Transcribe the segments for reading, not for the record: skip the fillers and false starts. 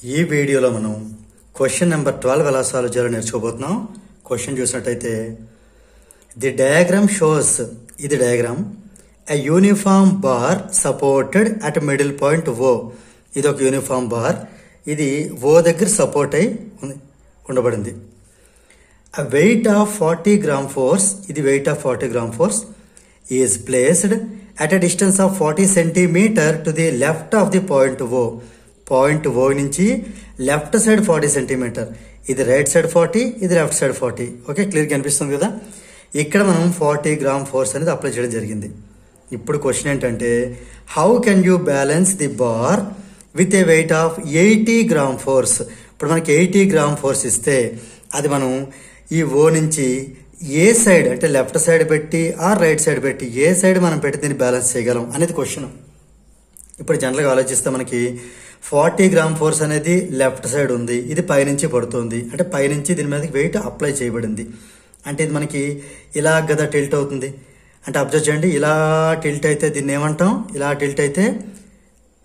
ఈ వీడియోలో మనం క్వశ్చన్ నెంబర్ 12 ఎలా సాల్వ్ చేయాలో నేర్చుకోబోతున్నాం. క్వశ్చన్ చూసినట్టయితే ది డయాగ్రామ్ షోస్, ఇది diagram, a uniform bar supported at middle point O. ఇది ఒక యూనిఫామ్ బార్, ఇది ఓ దగ్గర సపోర్ట్ అయి ఉండబడింది. A weight of 40 gram force, ఇది weight of 40 gram force is placed at a distance of 40 centimeter to the left of the point O. Point O నుంచి left side 40 centimetre, ఇది right side 40, ఇది left side 40. Okay, క్లియర్గా కనిపిస్తుంది కదా. ఇక్కడ మనం 40 gram force అనేది అప్లై చేయడం జరిగింది. ఇప్పుడు క్వశ్చన్ ఏంటంటే how can you balance the bar with a weight of 80 gram force. ఇప్పుడు మనకి 80 గ్రామ్ ఫోర్స్ ఇస్తే అది మనం ఈ ఓ నుంచి ఏ సైడ్ అంటే లెఫ్ట్ సైడ్ పెట్టి ఆర్ రైట్ సైడ్ పెట్టి ఏ సైడ్ మనం పెట్టి దీన్ని బ్యాలెన్స్ చేయగలం అనేది క్వశ్చన్. ఇప్పుడు జనరల్గా ఆలోచిస్తే మనకి 40 గ్రామ్ ఫోర్స్ అనేది లెఫ్ట్ సైడ్ ఉంది, ఇది పైనుంచి పడుతుంది, అంటే పైనుంచి దీని మీద వెయిట్ అప్లై చేయబడింది. అంటే ఇది మనకి ఇలా కదా టిల్ట్ అవుతుంది. అంటే అబ్జర్వ్ చేయండి, ఇలా టిల్ట్ అయితే దీన్ని ఏమంటాం, ఇలా టిల్ట్ అయితే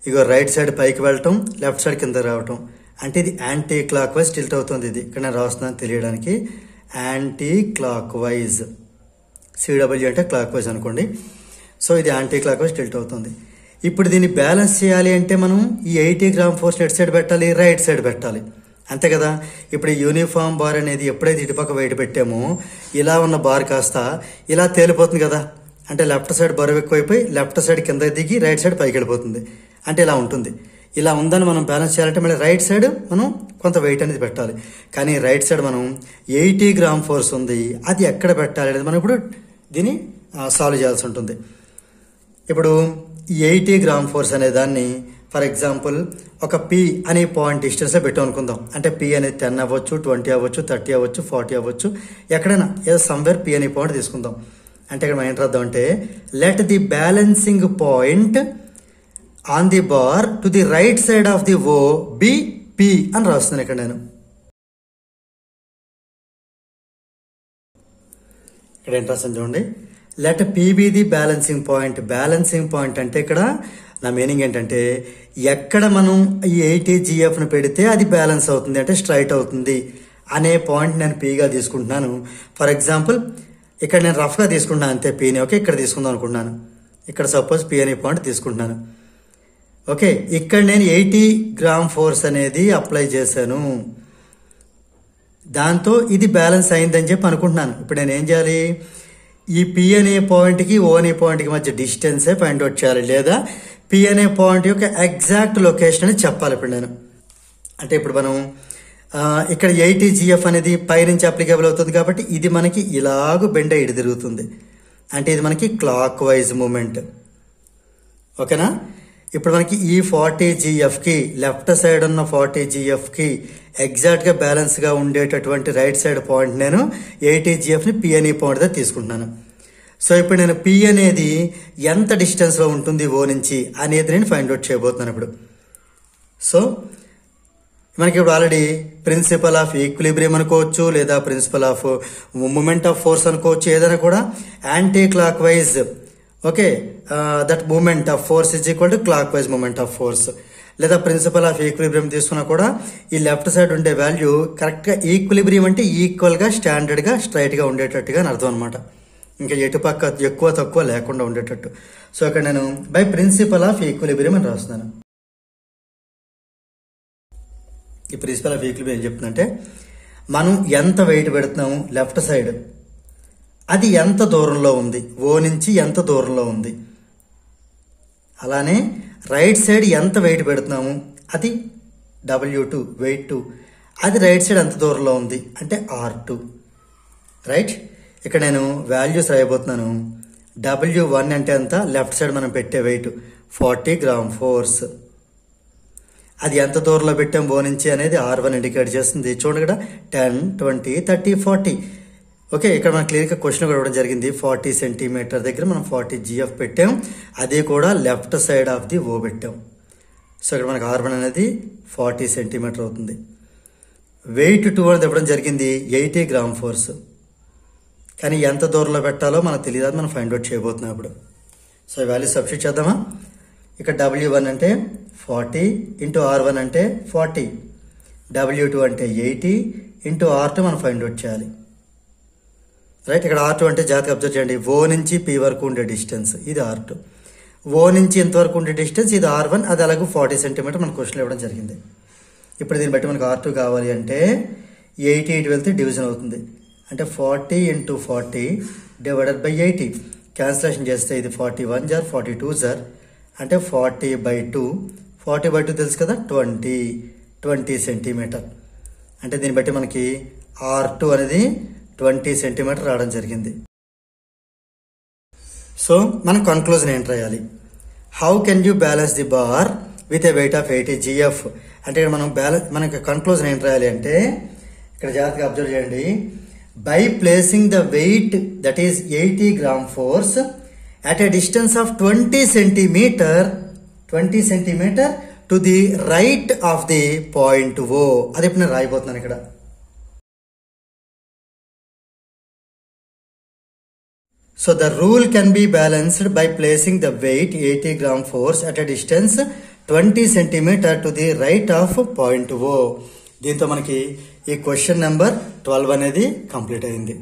ఇగో రైట్ సైడ్ పైకి వెళ్ళటం, లెఫ్ట్ సైడ్ కింద రావటం, అంటే ఇది యాంటీ క్లాక్ వైజ్ టిల్ట్ అవుతుంది. ఇది ఇక్కడ నేను రాస్తున్నాను తెలియడానికి, యాంటీ క్లాక్ వైజ్, సిడబ్ల్యూ అంటే క్లాక్ వైజ్ అనుకోండి. సో ఇది యాంటీ క్లాక్ వైజ్ టిల్ట్ అవుతుంది. ఇప్పుడు దీన్ని బ్యాలెన్స్ చేయాలి అంటే మనం ఈ 80 గ్రామ్ ఫోర్స్ ఎట్ సైడ్ పెట్టాలి, రైట్ సైడ్ పెట్టాలి, అంతే కదా. ఇప్పుడు ఈ యూనిఫామ్ బార్ అనేది ఎప్పుడైతే ఇటుపక్క వెయిట్ పెట్టామో ఇలా ఉన్న బార్ కాస్త ఇలా తేలిపోతుంది కదా. అంటే లెఫ్ట్ సైడ్ బరువు ఎక్కువైపోయి లెఫ్ట్ సైడ్ కింద దిగి రైట్ సైడ్ పైకి వెళ్ళిపోతుంది. అంటే ఇలా ఉంటుంది. ఇలా ఉందని మనం బ్యాలెన్స్ చేయాలంటే మళ్ళీ రైట్ సైడ్ మనం కొంత వెయిట్ అనేది పెట్టాలి. కానీ రైట్ సైడ్ మనం 80 గ్రామ్ ఫోర్స్ ఉంది, అది ఎక్కడ పెట్టాలి అనేది మనం ఇప్పుడు దీన్ని సాల్వ్ చేయాల్సి ఉంటుంది. ఇప్పుడు ఈ 80 గ్రామ్ ఫోర్స్ అనే దాన్ని ఫర్ ఎగ్జాంపుల్ ఒక పి అనే పాయింట్ డిస్టెన్స్లో పెట్టాం అనుకుందాం. అంటే పి అనేది 10 అవ్వచ్చు, 20 అవ్వచ్చు, 30 అవ్వచ్చు, 40 అవ్వచ్చు, ఎక్కడైనా ఏదో సమ్వేర్ పి అనే పాయింట్ తీసుకుందాం. అంటే ఇక్కడ మనం ఏం రాద్దాం అంటే let the balancing point on the bar to the right side of the O B P అని రాస్తున్నాను ఇక్కడ నేను. ఇక్కడ ఏం రాస్తాను చూడండి, let P be the balancing point. Balancing point అంటే ఇక్కడ నా మీనింగ్ ఏంటంటే ఎక్కడ మనం ఈ 80 GFను పెడితే అది బ్యాలెన్స్ అవుతుంది, అంటే స్ట్రైట్ అవుతుంది అనే పాయింట్ నేను పీగా తీసుకుంటున్నాను. ఫర్ ఎగ్జాంపుల్ ఇక్కడ నేను రఫ్గా తీసుకుంటున్నాను అంతే పీని. ఓకే, ఇక్కడ తీసుకుందాం అనుకుంటున్నాను. ఇక్కడ సపోజ్ పి అనే పాయింట్ తీసుకుంటున్నాను. ఓకే, ఇక్కడ నేను 80 గ్రామ్ ఫోర్స్ అనేది అప్లై చేశాను, దాంతో ఇది బ్యాలెన్స్ అయిందని చెప్పి అనుకుంటున్నాను. ఇప్పుడు నేను ఏం చేయాలి, ఈ పి అనే పాయింట్కి ఓ అనే పాయింట్కి మధ్య డిస్టెన్సే ఫైండ్ అవుట్ చేయాలి, లేదా పి అనే పాయింట్ యొక్క ఎగ్జాక్ట్ లొకేషన్ అని చెప్పాలి. ఇప్పుడు నేను అంటే ఇప్పుడు మనం ఇక్కడ 80 GF అనేది పైనుంచి అప్లికేబుల్ అవుతుంది కాబట్టి ఇది మనకి ఇలాగూ బెండ్ ఇటు తిరుగుతుంది, అంటే ఇది మనకి క్లాక్ వైజ్ మూమెంట్. ఓకేనా. ఇప్పుడు మనకి ఈ 40 GFకి లెఫ్ట్ సైడ్ ఉన్న 40 GFకి ఎగ్జాక్ట్గా బ్యాలెన్స్గా ఉండేటటువంటి రైట్ సైడ్ పాయింట్ నేను 80 GFని పి అనే పాయింట్ దగ్గర తీసుకుంటున్నాను. సో ఇప్పుడు నేను పి అనేది ఎంత డిస్టెన్స్లో ఉంటుంది ఓ నుంచి అనేది నేను ఫైండ్ అవుట్ చేయబోతున్నాను ఇప్పుడు. సో మనకి ఇప్పుడు ఆల్రెడీ ప్రిన్సిపల్ ఆఫ్ ఈక్విలిబ్రియం అనుకోవచ్చు, లేదా principle of moment of force అనుకోవచ్చు, ఏదైనా కూడా anticlockwise. Okay, that moment of force is equal to clockwise moment of force, లేదా ప్రిన్సిపల్ ఆఫ్ ఈక్విలిబ్రియం తీసుకున్నా కూడా ఈ లెఫ్ట్ సైడ్ ఉండే వాల్యూ కరెక్ట్గా ఈక్విలిబ్రియం అంటే ఈక్వల్గా స్టాండర్డ్గా స్ట్రైట్గా ఉండేటట్టుగా అని అర్థం అనమాట. ఇంకా ఎటుపక్క ఎక్కువ తక్కువ లేకుండా ఉండేటట్టు. సో ఇక్కడ నేను బై ప్రిన్సిపల్ ఆఫ్ ఈక్విలిబ్రియం అని రాస్తున్నాను. ఈ ప్రిన్సిపల్ ఆఫ్ ఈక్విలిబ్రియం ఏం చెప్తుందంటే మనం ఎంత వెయిట్ పెడుతున్నాము లెఫ్ట్ సైడ్, అది ఎంత దూరంలో ఉంది, ఓ నుంచి ఎంత దూరంలో ఉంది. అలానే రైట్ సైడ్ ఎంత వెయిట్ పెడుతున్నాము, అది W2 వెయిట్ 2, అది రైట్ సైడ్ ఎంత దూరంలో ఉంది అంటే R2. రైట్, ఇక్కడ నేను వాల్యూస్ రాయబోతున్నాను. W1 అంటే ఎంత, లెఫ్ట్ సైడ్ మనం పెట్టే వెయిట్ 40 గ్రామ్ ఫోర్స్, అది ఎంత దూరంలో పెట్టాం ఓ నుంచి అనేది R1 ఇండికేట్ చేస్తుంది. చూడండి ఇక్కడ 10, 20, 30, 40. ఓకే, ఇక్కడ మనం క్లియర్గా క్వశ్చన్ కూడా ఇవ్వడం జరిగింది. 40 సెంటీమీటర్ దగ్గర మనం 40 GF పెట్టాం, అది కూడా లెఫ్ట్ సైడ్ ఆఫ్ ది ఓ పెట్టాం. సో ఇక్కడ మనకి R1 అనేది 40 సెంటీమీటర్ అవుతుంది. వెయిట్ 2 అనేది ఇవ్వడం జరిగింది 80 గ్రామ్ ఫోర్స్, కానీ ఎంత దూరంలో పెట్టాలో మనకు తెలియదు, అది మనం ఫైండ్ అవుట్ చేయబోతున్నాం ఇప్పుడు. సో ఈ వాల్యూ సబ్స్టిట్యూట్ చేద్దామా. ఇక్కడ W1 అంటే 40 ఇంటూ R1 అంటే 40, W2 అంటే 80 ఇంటూ R2 మనం ఫైండ్ అవుట్ చేయాలి. రైట్, ఇక్కడ R2 అంటే జాగ్రత్తగా అబ్జర్వ్ చేయండి. O నుంచి P వరకు ఉండే డిస్టెన్స్ ఇది R2, O నుంచి ఇంతవరకు ఉండే డిస్టెన్స్ ఇది R1, అది అలాగే 40 సెంటీమీటర్ మన క్వశ్చన్ ఇవ్వడం జరిగింది. ఇప్పుడు దీన్ని బట్టి మనకు R2 కావాలి అంటే 80 ఇటు వెళ్తే డివిజన్ అవుతుంది, అంటే 40 ఇంటూ 40 డివైడెడ్ బై 80. క్యాన్సిలేషన్ చేస్తే ఇది 41 జార్ 42 జార్ అంటే 40/2. 40/2 తెలుసు కదా, 20 సెంటీమీటర్. అంటే దీన్ని బట్టి మనకి R2 అనేది 20 సెంటీమీటర్ రావడం జరిగింది. సో మనం కన్క్లూజన్ ఏంటి రాయాలి? How can you balance the bar with a weight of 80 GF. అంటే ఇక్కడ మనం మనకి కన్క్లూజన్ ఏంటి రాయాలి అంటే ఇక్కడ జాగ్రత్తగా అబ్జర్వ్ చేయండి. By placing the weight that is 80 gram force at a distance of 20 centimeter to the right of the point O. అది ఇప్పుడు నేను రాయిపోతున్నాను ఇక్కడ. So the rule can be balanced by placing the weight 80 gram force at a distance 20 centimeter to the right of point O. దీంతో మనకి ఈ question number 12 అనేది complete అయింది.